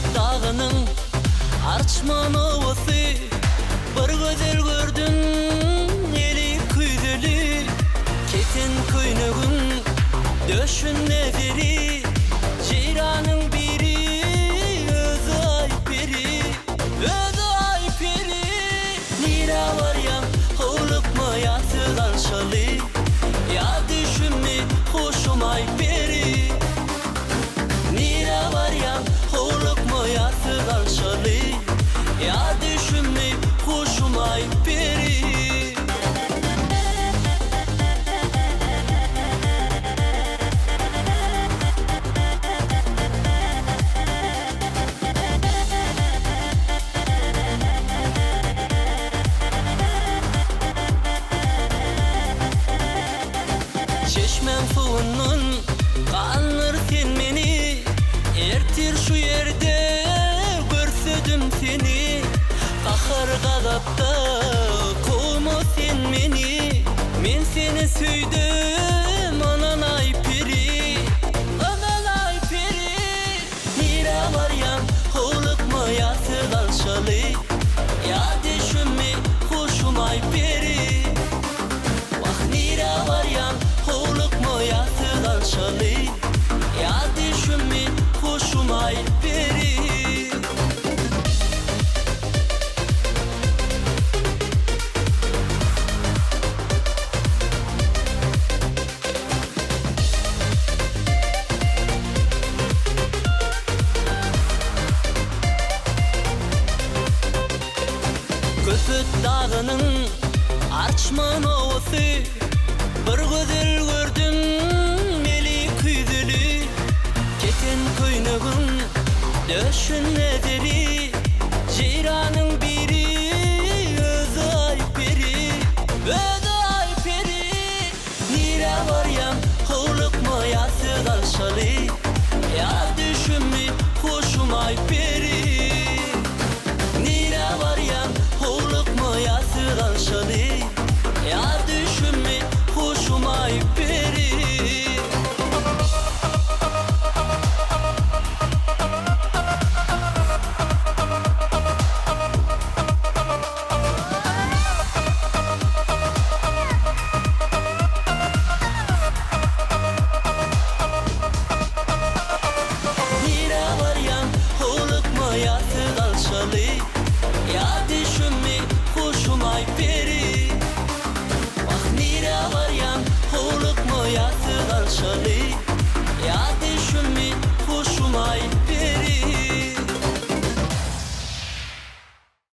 Köpüt dağının arçman ovası, bir güzel gördüm eli küydülü. Ketin köynөгün döşünde biri, ceyranın biri, özü ay peri, özü ay peri. Nira var ya hovlukma yatı alşalı, ya düşünme hoşum ay peri. Nira var ya hovlukma yatı alşalı, ya düşünme hoşum ay peri. Çeşmen suunun kanır sen meni, ertir şu yerde görsödüm seni. Kahar gazapta kovma sen meni, men seni süydüm anan ay peri, anan ay peri. Nira var ya hovlukma yatı dalşalı, ya düşünme hoşum ay peri. Bak nira var ya hovlukma yatı dalşalı, ya düşünme hoşum ay peri. Köpüt dağının arçman ovası, bir güzel gördüm eli küydülü. Ketin köynөгün döşünde deri, ceyranın biri, özü ay peri, özü ay peri. Nira var ya hovlukma yatı dalşalı, ya düşünme hoşum ay peri. Nira var ya hovlukma yatı dalşalı, ya düşünme hoşum ay peri. Nira var ya hovlukma yatı dalşalı, ya düşünme hoşum ay peri. Bak nira var ya hovlukma yatı dalşalı,